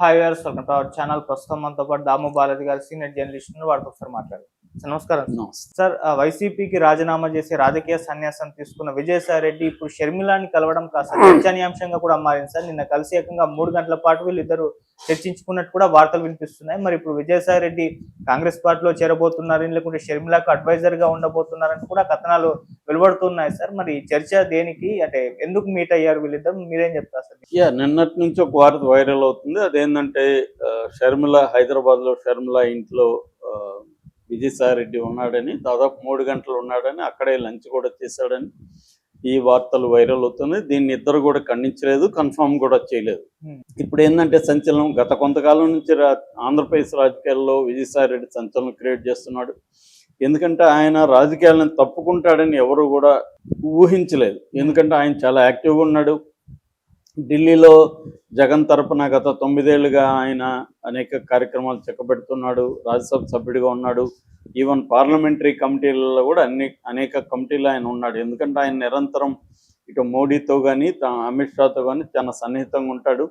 Hi viewers, welcome to our channel. ప్రస్తుతం మనతో పాటు దాము బాలాజీ గారు, సీనియర్ జర్నలిస్ట్ ఉన్నారు. వారితో ఒకసారి మాట్లాడారు. సార్ నమస్కారం. నమస్తే. సార్, వైసీపీకి రాజీనామా చేసి రాజకీయ సన్యాసం తీసుకున్న విజయసాయి రెడ్డి ఇప్పుడు షర్మిలాని కలవడం కాస్త చర్చనీయాంశంగా కూడా మారింది సార్. నిన్న కలిసి ఏకంగా 3 గంటల పాటు వీళ్ళిద్దరు చర్చించుకున్నట్టు కూడా వార్తలు వినిపిస్తున్నాయి. మరి ఇప్పుడు విజయసాయి రెడ్డి కాంగ్రెస్ పార్టీలో చేరబోతున్నారని, లేకుంటే షర్మిలాకు అడ్వైజర్ గా ఉండబోతున్నారని కూడా కథనాలు వెలువడుతున్నాయి సార్. మరి ఈ చర్చ దేనికి, అంటే ఎందుకు మీట్ అయ్యారు వీళ్ళిద్దరు, మీరేం చెప్తారు సార్? నిన్నటి నుంచి ఒక వార్త వైరల్ అవుతుంది. అదేంటంటే షర్మిల, హైదరాబాద్ లో షర్మిల ఇంట్లో విజయసాయి రెడ్డి ఉన్నాడని, దాదాపు 3 గంటలు ఉన్నాడని, అక్కడే లంచ్ కూడా చేశాడని ఈ వార్తలు వైరల్ అవుతున్నాయి. దీన్ని ఇద్దరు కూడా ఖండించలేదు, కన్ఫర్మ్ కూడా చేయలేదు. ఇప్పుడు ఏంటంటే సంచలనం, గత కొంతకాలం నుంచి ఆంధ్రప్రదేశ్ రాజకీయాల్లో విజయసాయి రెడ్డి సంచలనం క్రియేట్ చేస్తున్నాడు. ఎందుకంటే ఆయన రాజకీయాలను తప్పుకుంటాడని ఎవరు కూడా ఊహించలేదు. ఎందుకంటే ఆయన చాలా యాక్టివ్గా ఉన్నాడు. ఢిల్లీలో జగన్ తరపున గత 9 ఏళ్లుగా ఆయన అనేక కార్యక్రమాలు చెక్కబెడుతున్నాడు. రాజ్యసభ సభ్యుడిగా ఉన్నాడు. ఈవెన్ పార్లమెంటరీ కమిటీలలో కూడా అనేక కమిటీలు ఆయన ఉన్నాడు. ఎందుకంటే ఆయన నిరంతరం ఇటు మోడీతో కానీ అమిత్ షాతో కానీ చాలా సన్నిహితంగా ఉంటాడు.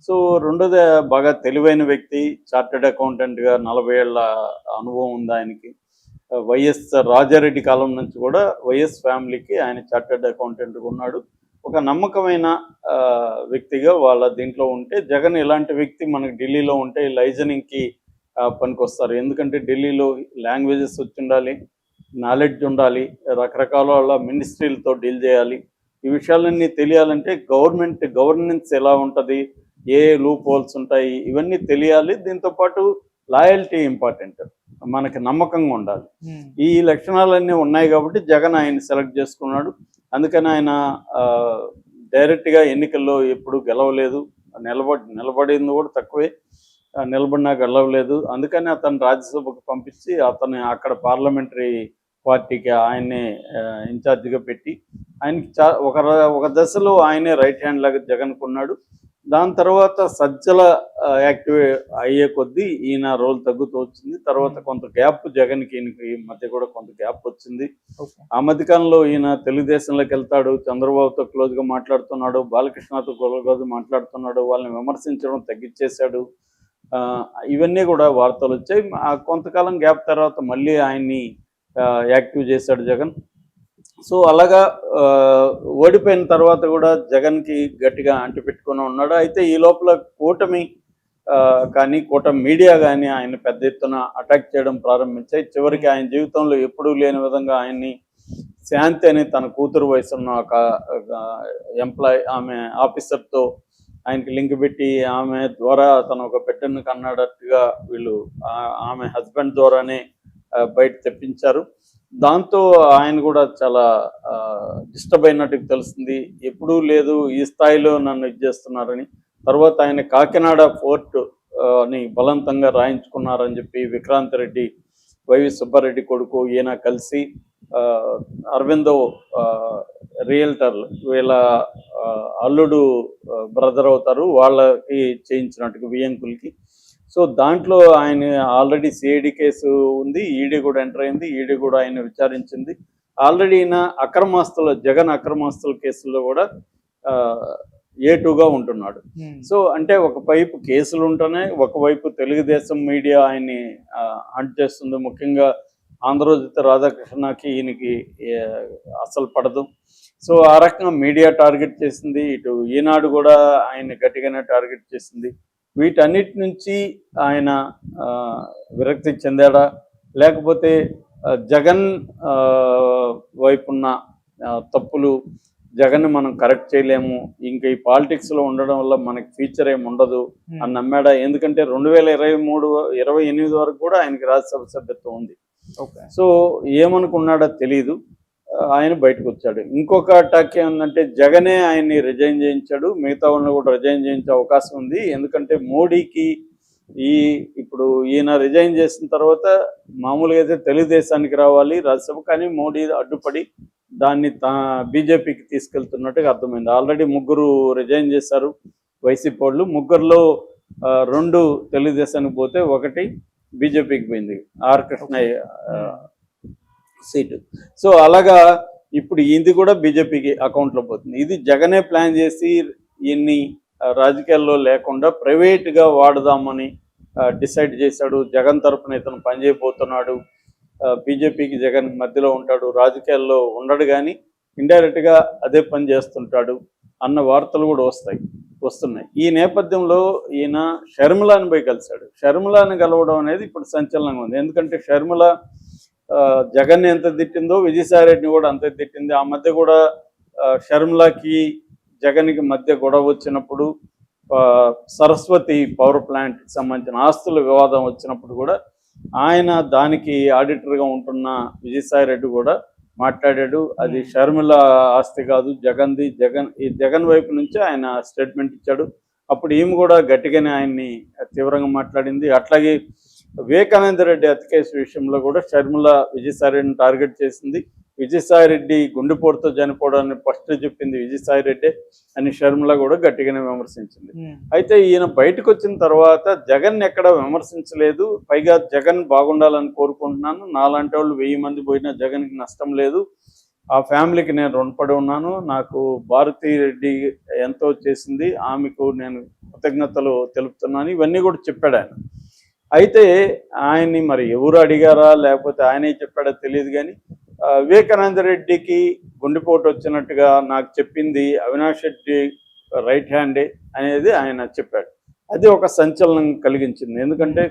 సో రెండోది, బాగా తెలివైన వ్యక్తి, చార్టెడ్ అకౌంటెంట్గా 40 ఏళ్ల అనుభవం ఉంది ఆయనకి. వైఎస్ రాజారెడ్డి కాలం నుంచి కూడా వైఎస్ ఫ్యామిలీకి ఆయన చార్టెడ్ అకౌంటెంట్గా ఉన్నాడు. ఒక నమ్మకమైన వ్యక్తిగా వాళ్ళ దీంట్లో ఉంటే, జగన్ ఇలాంటి వ్యక్తి మనకు ఢిల్లీలో ఉంటే లైజనింగ్కి పనికొస్తారు. ఎందుకంటే ఢిల్లీలో లాంగ్వేజెస్ వచ్చి ఉండాలి, నాలెడ్జ్ ఉండాలి, రకరకాల మినిస్ట్రీలతో డీల్ చేయాలి. ఈ విషయాలన్నీ తెలియాలంటే గవర్నెన్స్ ఎలా ఉంటుంది, ఏ లూప్ హోల్స్ ఉంటాయి, ఇవన్నీ తెలియాలి. దీంతోపాటు లాయల్టీ ఇంపార్టెంట్, మనకి నమ్మకంగా ఉండాలి. ఈ లక్షణాలన్నీ ఉన్నాయి కాబట్టి జగన్ ఆయన సెలెక్ట్ చేసుకున్నాడు. అందుకని ఆయన డైరెక్ట్గా ఎన్నికల్లో ఎప్పుడు గెలవలేదు, నిలబడింది కూడా తక్కువే, నిలబడినా గెలవలేదు. అందుకని అతను రాజ్యసభకు పంపించి అతను అక్కడ పార్లమెంటరీ పార్టీకి ఆయన్నే ఇన్ఛార్జిగా పెట్టి ఆయనకి ఒక దశలో ఆయనే రైట్ హ్యాండ్ లాగా జగన్కు ఉన్నాడు. దాని తర్వాత సజ్జల యాక్టివ్ అయ్యే కొద్దీ ఈయన రోల్ తగ్గుతూ వచ్చింది. తర్వాత కొంత గ్యాప్ జగన్కి ఈయనకి మధ్య కూడా కొంత గ్యాప్ వచ్చింది. ఆ మధ్యకాలంలో ఈయన తెలుగుదేశంలోకి వెళ్తాడు, చంద్రబాబుతో క్లోజ్గా మాట్లాడుతున్నాడు, బాలకృష్ణతో క్లోజ్గా మాట్లాడుతున్నాడు, వాళ్ళని విమర్శించడం తగ్గించేశాడు. ఇవన్నీ కూడా వార్తలు వచ్చాయి. కొంతకాలం గ్యాప్ తర్వాత మళ్ళీ ఆయన్ని యాక్టివ్ చేశాడు జగన్. సో అలాగా ఓడిపోయిన తర్వాత కూడా జగన్కి గట్టిగా అంటిపెట్టుకుని ఉన్నాడు. అయితే ఈ లోపల కూటమి మీడియా కానీ ఆయన పెద్ద ఎత్తున అటాక్ చేయడం ప్రారంభించాయి. చివరికి ఆయన జీవితంలో ఎప్పుడూ లేని విధంగా ఆయన్ని శాంతి అని తన కూతురు వయసున్న ఒక ఆమె ఆఫీసర్తో ఆయనకి లింక్ పెట్టి ఆమె ద్వారా తను ఒక బిడ్డను కన్నాడట్టుగా వీళ్ళు ఆమె హస్బెండ్ ద్వారానే బయట తెప్పించారు. దాంతో ఆయన కూడా చాలా డిస్టర్బ్ అయినట్టు తెలుస్తుంది. ఎప్పుడూ లేదు ఈ స్థాయిలో నన్ను చేస్తున్నారని. తర్వాత ఆయన కాకినాడ ఫోర్ట్ ని బలవంతంగా రాయించుకున్నారని చెప్పి విక్రాంత్ రెడ్డి, వైవి సుబ్బారెడ్డి కొడుకు ఈయన కలిసి అరవిందో రియల్టర్లు, వీళ్ళ అల్లుడు బ్రదర్ అవుతారు, వాళ్ళకి చేయించినట్టుగా వియంకులకి. సో దాంట్లో ఆయన ఆల్రెడీ సిఐడి కేసు ఉంది, ఈడీ కూడా ఎంటర్ అయింది, ఈడీ కూడా ఆయన విచారించింది. ఆల్రెడీ ఈయన జగన్ అక్రమాస్తుల కేసుల్లో కూడా A2గా ఉంటున్నాడు. సో అంటే ఒకవైపు కేసులు ఉంటేనే, ఒకవైపు తెలుగుదేశం మీడియా ఆయన్ని హంట్ చేస్తుంది. ముఖ్యంగా ఆంధ్రజ్యోతి రాధాకృష్ణకి ఈయనకి అసలు పడదు. సో ఆ రకంగా మీడియా టార్గెట్ చేసింది, ఇటు ఈనాడు కూడా ఆయన్ని గట్టిగానే టార్గెట్ చేసింది. వీటన్నిటి నుంచి ఆయన విరక్తి చెందాడా, లేకపోతే జగన్ వైపున్న తప్పులు, జగన్ మనం కరెక్ట్ చేయలేము, ఇంకా ఈ పాలిటిక్స్లో ఉండడం వల్ల మనకి ఫ్యూచర్ ఏమి ఉండదు అని నమ్మాడా? ఎందుకంటే 2028 వరకు కూడా ఆయనకి రాజ్యసభ సభ్యత్వం ఉంది. సో ఏమనుకున్నాడో తెలీదు, ఆయన బయటకు వచ్చాడు. ఇంకొక అటాక్ ఏముందంటే, జగనే ఆయన్ని రిజైన్ చేయించాడు, మిగతా వాళ్ళని కూడా రిజైన్ చేయించే అవకాశం ఉంది. ఎందుకంటే మోడీకి ఇప్పుడు ఈయన రిజైన్ చేసిన తర్వాత మామూలుగా అయితే తెలుగుదేశానికి రావాలి రాజ్యసభ, కానీ మోడీ అడ్డుపడి దాన్ని బీజేపీకి తీసుకెళ్తున్నట్టుగా అర్థమైంది. ఆల్రెడీ 3 రిజైన్ చేశారు వైసీపీ వాళ్ళు. 3లో 2 తెలుగుదేశానికి పోతే 1 బీజేపీకి పోయింది, ఆర్ కృష్ణయ్య సీటు. సో అలాగా ఇప్పుడు ఇది కూడా బీజేపీకి అకౌంట్లో పోతుంది. ఇది జగనే ప్లాన్ చేసి ఈయన్ని రాజకీయాల్లో లేకుండా ప్రైవేట్గా వాడదామని డిసైడ్ చేశాడు. జగన్ తరపున ఇతను పనిచేయబోతున్నాడు, బీజేపీకి జగన్ మధ్యలో ఉంటాడు, రాజకీయాల్లో ఉండడు, కానీ ఇండైరెక్ట్గా అదే పని చేస్తుంటాడు అన్న వార్తలు కూడా వస్తున్నాయి. ఈ నేపథ్యంలో ఈయన షర్మిలాని పోయి కలిశాడు. షర్మిలాని కలవడం అనేది ఇప్పుడు సంచలనంగా ఉంది. ఎందుకంటే షర్మిల జగన్ ఎంత తిట్టిందో విజయసాయిరెడ్డిని కూడా అంతే తిట్టింది. ఆ మధ్య కూడా షర్మిలకి జగన్కి మధ్య గొడవ వచ్చినప్పుడు, సరస్వతి పవర్ ప్లాంట్కి సంబంధించిన ఆస్తుల వివాదం వచ్చినప్పుడు కూడా ఆయన దానికి ఆడిటర్గా ఉంటున్న విజయసాయిరెడ్డి కూడా మాట్లాడాడు. అది షర్మిల ఆస్తి కాదు, జగన్ది. జగన్ వైపు నుంచి ఆయన స్టేట్మెంట్ ఇచ్చాడు. అప్పుడు ఈమె కూడా గట్టిగానే ఆయన్ని తీవ్రంగా మాట్లాడింది. అట్లాగే వివేకానంద రెడ్డి హత్య కేసు విషయంలో కూడా షర్మిల విజయసాయిరెడ్డిని టార్గెట్ చేసింది. విజయసాయిరెడ్డి గుండెపోటుతో చనిపోవడాన్ని ఫస్ట్ చెప్పింది విజయసాయిరెడ్డి అని షర్మిల కూడా గట్టిగానే విమర్శించింది. అయితే ఈయన బయటకు వచ్చిన తర్వాత జగన్ ఎక్కడ విమర్శించలేదు. పైగా జగన్ బాగుండాలని కోరుకుంటున్నాను, నాలాంటి వాళ్ళు 1000 మంది పోయినా జగన్కి నష్టం లేదు, ఆ ఫ్యామిలీకి నేను రుణపడి ఉన్నాను, నాకు భారతీ రెడ్డి ఎంతో చేసింది, ఆమెకు నేను కృతజ్ఞతలు తెలుపుతున్నాను, ఇవన్నీ కూడా చెప్పాడు ఆయన. అయితే ఆయన్ని మరి ఎవరు అడిగారా లేకపోతే ఆయనే చెప్పాడో తెలియదు, కానీ వివేకానంద రెడ్డికి గుండెపోటు వచ్చినట్టుగా నాకు చెప్పింది అవినాష్ రెడ్డి రైట్ హ్యాండే అనేది ఆయన చెప్పాడు. అది ఒక సంచలనం కలిగించింది. ఎందుకంటే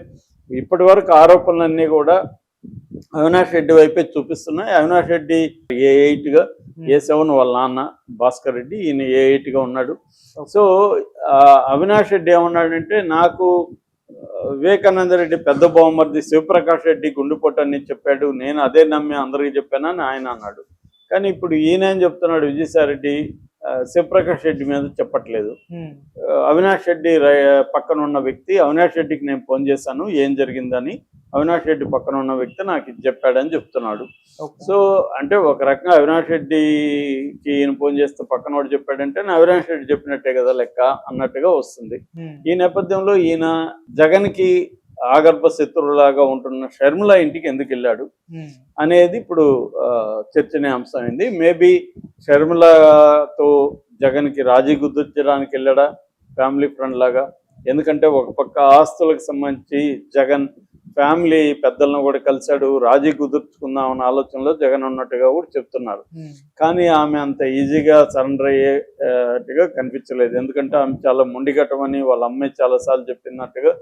ఇప్పటి వరకు ఆరోపణలన్నీ కూడా అవినాష్ రెడ్డి వైపే చూపిస్తున్నాయి. అవినాష్ రెడ్డి A8గా, A7 వాళ్ళ నాన్న భాస్కర్ రెడ్డి, ఈయన A8గా ఉన్నాడు. సో అవినాష్ రెడ్డి ఏమన్నాడంటే, నాకు వివేకానంద రెడ్డి పెద్ద బహుమతి శివప్రకాష్ రెడ్డి గుండెపోటు అని చెప్పాడు, నేను అదే నమ్మి అందరికీ చెప్పానని ఆయన అన్నాడు. కానీ ఇప్పుడు ఈయన ఏం చెప్తున్నాడు, విజయసాయిరెడ్డి శివప్రకాష్ రెడ్డి మీద చెప్పట్లేదు. అవినాష్ రెడ్డి పక్కన ఉన్న వ్యక్తి, అవినాష్ రెడ్డికి నేను ఫోన్ చేశాను ఏం జరిగిందని, అవినాష్ రెడ్డి పక్కన ఉన్న వ్యక్తి నాకు ఇది చెప్పాడని చెప్తున్నాడు. సో అంటే ఒక రకంగా అవినాష్ రెడ్డికి ఈయన ఫోన్ చేస్తే పక్కన వాడు చెప్పాడంటే అవినాష్ రెడ్డి చెప్పినట్టే కదా లెక్క అన్నట్టుగా వస్తుంది. ఈ నేపథ్యంలో ఈయన జగన్కి ఆగర్భ శత్రువులాగా ఉంటున్న షర్మిల ఇంటికి ఎందుకు వెళ్ళాడు అనేది ఇప్పుడు చర్చనీయాంశమైంది. మేబీ షర్మిలతో జగన్కి రాజీ కుదుర్చడానికి వెళ్ళాడా ఫ్యామిలీ ఫ్రెండ్ లాగా? ఎందుకంటే ఒక పక్క ఆస్తులకు సంబంధించి జగన్ ఫ్యామిలీ పెద్దలను కూడా కలిశాడు, రాజీ కుదుర్చుకుందామన్న ఆలోచనలో జగన్ ఉన్నట్టుగా కూడా చెప్తున్నారు. కానీ ఆమె అంత ఈజీగా సరెండర్ అయ్యేట్టుగా కనిపించలేదు. ఎందుకంటే ఆమె చాలా మొండిగట్టమని వాళ్ళ అమ్మాయి చాలాసార్లు చెప్పినట్టుగా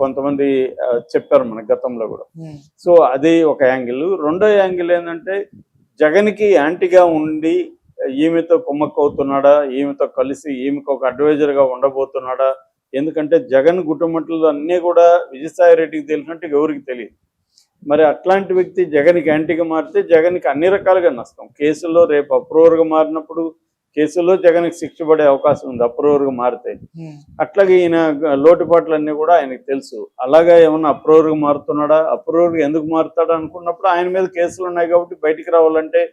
కొంతమంది చెప్పారు మన గతంలో కూడా. సో అది ఒక యాంగిల్. రెండో యాంగిల్ ఏంటంటే, జగన్కి యాంటీగా ఉండి ఈమెతో కుమ్మక్కవుతున్నాడా, ఈమెతో కలిసి ఈమెకు ఒక అడ్వైజర్గా ఉండబోతున్నాడా? ఎందుకంటే జగన్ కుటుంబంలో అన్నీ కూడా విజయసాయిరెడ్డికి తెలిసినట్టు ఎవరికి తెలియదు. మరి అట్లాంటి వ్యక్తి జగన్కి యాంటీగా మారితే జగన్కి అన్ని రకాలుగా నష్టం. కేసుల్లో రేపు అప్రూవర్గా మారినప్పుడు కేసుల్లో జగన్కి శిక్ష పడే అవకాశం ఉంది అప్రూవర్గా మారితే. అట్లాగే ఈయన లోటుపాట్లన్నీ కూడా ఆయనకు తెలుసు. అలాగా ఏమన్నా అప్రూవర్గా మారుతున్నాడా, అప్రూవర్గా ఎందుకు మారుతాడా అనుకున్నప్పుడు ఆయన మీద కేసులు ఉన్నాయి కాబట్టి బయటికి రావాలంటే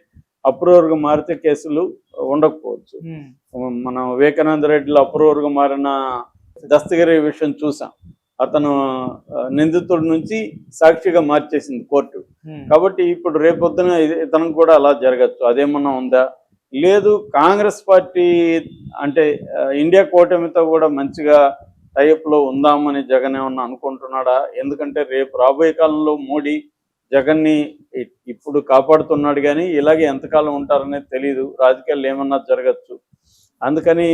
అప్రూవర్గా మారితే కేసులు ఉండకపోవచ్చు. మనం వివేకానంద రెడ్డిలో అప్రూవర్గా మారిన దస్తగిరి విషయం చూసాం. అతను నిందితుడి నుంచి సాక్షిగా మార్చేసింది కోర్టు. కాబట్టి ఇప్పుడు రేపొద్దున ఇతనికి కూడా అలా జరగచ్చు. అదేమన్నా ఉందా? లేదు. కాంగ్రెస్ పార్టీ అంటే ఇండియా కూటమితో కూడా మంచిగా టైప్లో ఉందామని జగన్ ఏమన్నా అనుకుంటున్నాడా? ఎందుకంటే రేపు రాబోయే కాలంలో మోడీ జగన్ని ఇప్పుడు కాపాడుతున్నాడు, కానీ ఇలాగే ఎంతకాలం ఉంటారనేది తెలియదు. రాజకీయాలు ఏమన్నా జరగచ్చు. అందుకని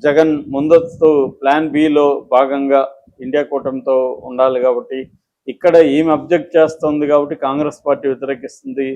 జగన్ ముందస్తు ప్లాన్ బిలో భాగంగా ఇండియా కూటమితో ఉండాలి. కాబట్టి ఇక్కడ ఈమె అబ్జెక్ట్ చేస్తుంది కాబట్టి కాంగ్రెస్ పార్టీ వ్యతిరేకిస్తుంది.